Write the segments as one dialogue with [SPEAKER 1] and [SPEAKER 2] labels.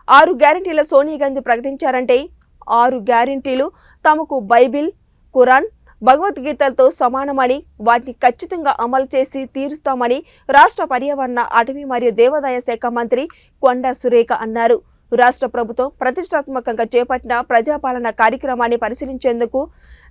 [SPEAKER 1] 6 గ్యారెంటీల సోనియా గాంధీ ప్రకటించారంటే 6 గ్యారెంటీలు తమకు బైబిల్, ఖురాన్, భగవద్గీతలతో సమానమని, వాటిని ఖచ్చితంగా అమలు చేసి తీరుస్తామని రాష్ట్ర పర్యావరణ, అటవీ మరియు దేవాదాయ శాఖ మంత్రి కొండా సురేఖ అన్నారు. రాష్ట్ర ప్రభుత్వం ప్రతిష్టాత్మకంగా చేపట్టిన ప్రజాపాలన కార్యక్రమాన్ని పరిశీలించేందుకు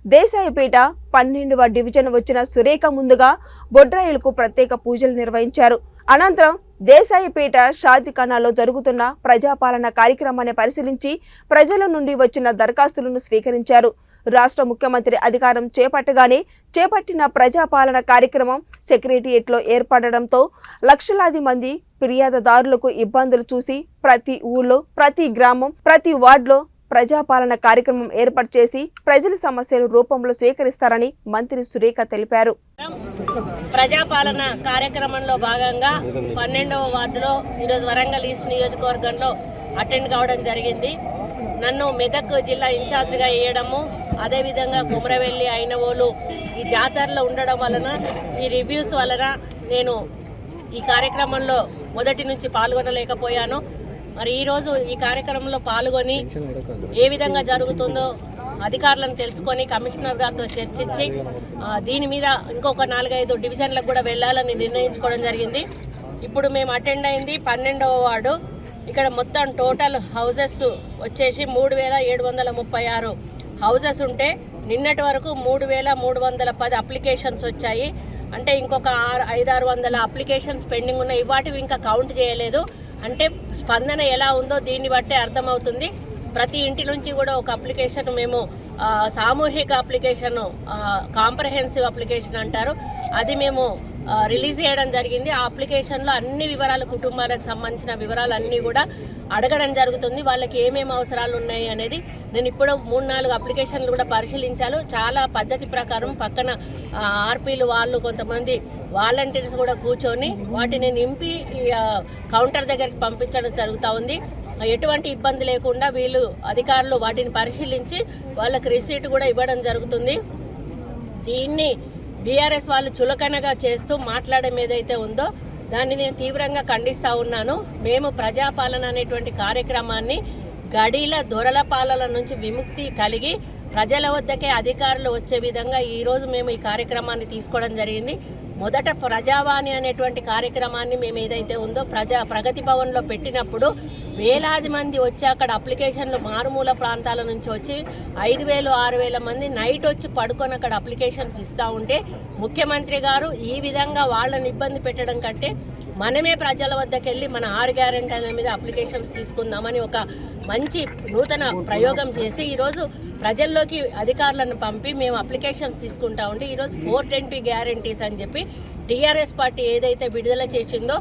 [SPEAKER 1] దేశాయపేట 12వ డివిజన్ వచ్చిన సురేఖ ముందుగా బొడ్రాయిలకు ప్రత్యేక పూజలు నిర్వహించారు. అనంతరం దేశాయపేట షాదిఖానాలో జరుగుతున్న ప్రజాపాలన కార్యక్రమాన్ని పరిశీలించి ప్రజల నుండి వచ్చిన దరఖాస్తులను స్వీకరించారు. రాష్ట్ర ముఖ్యమంత్రి అధికారం చేపట్టగానే చేపట్టిన ప్రజాపాలన కార్యక్రమం సెక్రటేరియట్లో ఏర్పడడంతో లక్షలాది మంది ఫిర్యాదుదారులకు ఇబ్బందులు చూసి ప్రతి ఊళ్ళో, ప్రతి గ్రామం, ప్రతి వార్డులో ప్రజాపాలన కార్యక్రమం ఏర్పాటు చేసి ప్రజల సమస్యల రూపంలో స్వీకరిస్తారని మంత్రి సురేఖ తెలిపారు.
[SPEAKER 2] ప్రజాపాలన కార్యక్రమంలో భాగంగా 12వ వార్డులో ఈరోజు వరంగల్ ఈస్ట్ నియోజకవర్గంలో అటెండ్ కావడం జరిగింది. నన్ను మెదక్ జిల్లా ఇన్ఛార్జిగా వేయడము, అదేవిధంగా కుమరవెల్లి, ఐనవోలు ఈ జాతరలో ఉండడం వలన, ఈ రివ్యూస్ వలన నేను ఈ కార్యక్రమంలో మొదటి నుంచి పాల్గొనలేకపోయాను. మరి ఈరోజు ఈ కార్యక్రమంలో పాల్గొని ఏ విధంగా జరుగుతుందో అధికారులను తెలుసుకొని కమిషనర్ గారితో చర్చించి దీని మీద ఇంకొక 4-5 డివిజన్లకు కూడా వెళ్ళాలని నిర్ణయించుకోవడం జరిగింది. ఇప్పుడు మేము అటెండ్ అయింది 12వ వార్డు. ఇక్కడ మొత్తం టోటల్ హౌజెస్ వచ్చేసి 3736 హౌజెస్ ఉంటే నిన్నటి వరకు 3310 అప్లికేషన్స్ వచ్చాయి. అంటే ఇంకొక 500-600 అప్లికేషన్స్ పెండింగ్ ఉన్నాయి. వాటివి ఇంకా కౌంట్ చేయలేదు. అంటే స్పందన ఎలా ఉందో దీన్ని బట్టే అర్థమవుతుంది. ప్రతి ఇంటి నుంచి కూడా ఒక అప్లికేషన్ మేము సామూహిక అప్లికేషన్, కాంప్రహెన్సివ్ అప్లికేషన్ అంటారు, అది మేము రిలీజ్ చేయడం జరిగింది. ఆ అప్లికేషన్లో అన్ని వివరాలు, కుటుంబాలకు సంబంధించిన వివరాలు అన్నీ కూడా అడగడం జరుగుతుంది. వాళ్ళకి ఏమేమి అవసరాలు ఉన్నాయి అనేది నేను ఇప్పుడు 3-4 అప్లికేషన్లు కూడా పరిశీలించాను. చాలా పద్ధతి ప్రకారం పక్కన ఆర్పీలు వాళ్ళు కొంతమంది వాలంటీర్స్ కూడా కూర్చొని వాటిని నింపి కౌంటర్ దగ్గరికి పంపించడం జరుగుతూ ఉంది. ఎటువంటి ఇబ్బంది లేకుండా వీళ్ళు అధికారులు వాటిని పరిశీలించి వాళ్ళకి రిసీట్ కూడా ఇవ్వడం జరుగుతుంది. దీన్ని బీఆర్ఎస్ వాళ్ళు చులకనగా చేస్తూ మాట్లాడడం ఏదైతే ఉందో దాన్ని నేను తీవ్రంగా ఖండిస్తూ ఉన్నాను. మేము ప్రజాపాలన అనేటువంటి కార్యక్రమాన్ని గడీల దొరల పాలన నుంచి విముక్తి కలిగి ప్రజల వద్దకే అధికారులు వచ్చే విధంగా ఈరోజు మేము ఈ కార్యక్రమాన్ని తీసుకోవడం జరిగింది. మొదట ప్రజావాణి అనేటువంటి కార్యక్రమాన్ని మేము ఏదైతే ఉందో ప్రగతి భవన్లో పెట్టినప్పుడు వేలాది మంది వచ్చి అక్కడ అప్లికేషన్లు మారుమూల ప్రాంతాల నుంచి వచ్చి 5000-6000 మంది నైట్ వచ్చి పడుకొని అక్కడ అప్లికేషన్స్ ఇస్తూ ఉంటే ముఖ్యమంత్రి గారు ఈ విధంగా వాళ్ళని ఇబ్బంది పెట్టడం కంటే మనమే ప్రజల వద్దకు వెళ్ళి మన 6 గ్యారెంటీల మీద అప్లికేషన్స్ తీసుకుందామని ఒక మంచి నూతన ప్రయోగం చేసి ఈరోజు ప్రజల్లోకి అధికారులను పంపి మేము అప్లికేషన్స్ తీసుకుంటా ఉంటే ఈరోజు 420 గ్యారెంటీస్ అని చెప్పి టీఆర్ఎస్ పార్టీ ఏదైతే విడుదల చేసిందో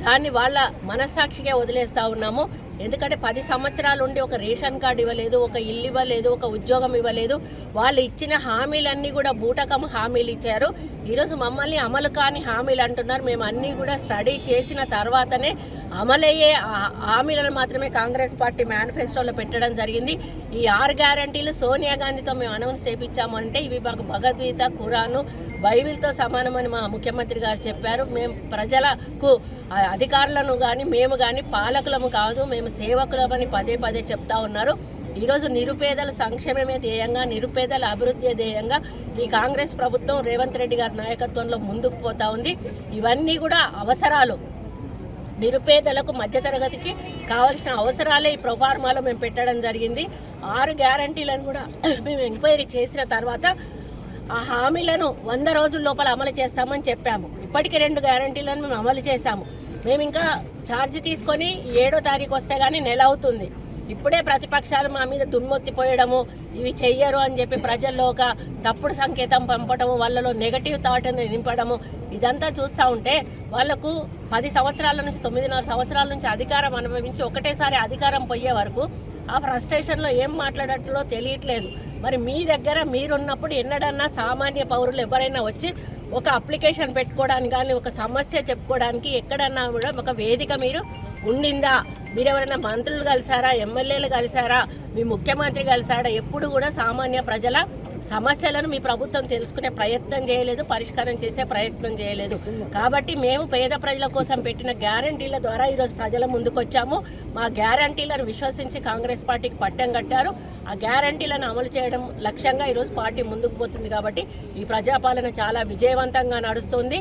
[SPEAKER 2] దాన్ని వాళ్ళ మనస్సాక్షిగా వదిలేస్తూ ఉన్నాము. ఎందుకంటే 10 సంవత్సరాలు ఉండి ఒక రేషన్ కార్డు ఇవ్వలేదు, ఒక ఇల్లు ఇవ్వలేదు, ఒక ఉద్యోగం ఇవ్వలేదు. వాళ్ళు ఇచ్చిన హామీలన్నీ కూడా బూటకం హామీలు ఇచ్చారు. ఈరోజు మమ్మల్ని అమలు కాని హామీలు అంటున్నారు. మేము అన్నీ కూడా స్టడీ చేసిన తర్వాతనే అమలయ్యే హామీలను మాత్రమే కాంగ్రెస్ పార్టీ మేనిఫెస్టోలో పెట్టడం జరిగింది. ఈ 6 గ్యారెంటీలు సోనియా గాంధీతో మేము అనౌన్స్ చేయించాము అంటే ఇవి మాకు భగవద్గీత, ఖురాను, బైబిల్తో సమానమని మా ముఖ్యమంత్రి గారు చెప్పారు. మేము ప్రజలకు అధికారులను కానీ మేము కానీ పాలకులము కాదు, మేము సేవకులమని పదే చెప్తా ఉన్నారు. ఈరోజు నిరుపేదల సంక్షేమమే ధ్యేయంగా, నిరుపేదల అభివృద్ధి ధ్యేయంగా ఈ కాంగ్రెస్ ప్రభుత్వం రేవంత్ రెడ్డి గారి నాయకత్వంలో ముందుకు పోతా ఉంది. ఇవన్నీ కూడా అవసరాలు, నిరుపేదలకు, మధ్యతరగతికి కావాల్సిన అవసరాలే ఈ ప్రొఫార్మాలో మేము పెట్టడం జరిగింది. 6 గ్యారంటీలను కూడా మేము ఎంక్వైరీ చేసిన తర్వాత ఆ హామీలను 100 రోజుల లోపల అమలు చేస్తామని చెప్పాము. ఇప్పటికే 2 గ్యారంటీలను మేము అమలు చేశాము. మేము ఇంకా ఛార్జ్ తీసుకొని 7వ తారీఖు వస్తే కానీ నెల అవుతుంది. ఇప్పుడే ప్రతిపక్షాలు మా మీద దుమ్మెత్తిపోయడము, ఇవి చెయ్యరు అని చెప్పి ప్రజల్లో ఒక తప్పుడు సంకేతం పంపడము, వాళ్ళలో నెగటివ్ థాట్ని నింపడము, ఇదంతా చూస్తూ ఉంటే వాళ్లకు 10 సంవత్సరాల నుంచి 9.5 సంవత్సరాల నుంచి అధికారం అనుభవించి ఒకటేసారి అధికారం పోయే వరకు ఆ ఫ్రస్ట్రేషన్లో ఏం మాట్లాడట్లో తెలియట్లేదు. మరి మీ దగ్గర మీరున్నప్పుడు ఎన్నడన్నా సామాన్య పౌరులు ఎవరైనా వచ్చి ఒక అప్లికేషన్ పెట్టుకోవడానికి కానీ ఒక సమస్య చెప్పుకోవడానికి ఎక్కడన్నా కూడా ఒక వేదిక మీరు ఉండిందా? మీరు ఎవరైనా మంత్రులు కలిసారా, ఎమ్మెల్యేలు కలిసారా, మీ ముఖ్యమంత్రి కలిసారా? ఎప్పుడు కూడా సామాన్య ప్రజల సమస్యలను మీ ప్రభుత్వం తెలుసుకునే ప్రయత్నం చేయలేదు, పరిష్కారం చేసే ప్రయత్నం చేయలేదు. కాబట్టి మేము పేద ప్రజల కోసం పెట్టిన గ్యారంటీల ద్వారా ఈరోజు ప్రజల ముందుకు వచ్చాము. మా గ్యారంటీలను విశ్వసించి కాంగ్రెస్ పార్టీకి పట్టం కట్టారు. ఆ గ్యారంటీలను అమలు చేయడం లక్ష్యంగా ఈరోజు పార్టీ ముందుకు పోతుంది. కాబట్టి ఈ ప్రజాపాలన చాలా విజయవంతంగా నడుస్తుంది.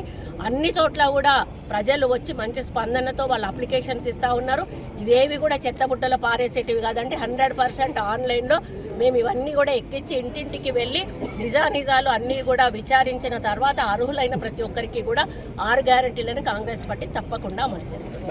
[SPEAKER 2] అన్ని చోట్ల కూడా ప్రజలు వచ్చి మంచి స్పందనతో వాళ్ళ అప్లికేషన్స్ ఇస్తూ ఉన్నారు. ఇవేవి కూడా చెత్తబుట్టలో పారేసేటివి కాదండి. 100% ఆన్లైన్లో మేము ఇవన్నీ కూడా ఎక్కించి ఇంటింటికి వెళ్ళి నిజానిజాలు అన్నీ కూడా విచారించిన తర్వాత అర్హులైన ప్రతి ఒక్కరికి కూడా 6 గ్యారెంటీలను కాంగ్రెస్ పార్టీ తప్పకుండా అమలు చేస్తుంది.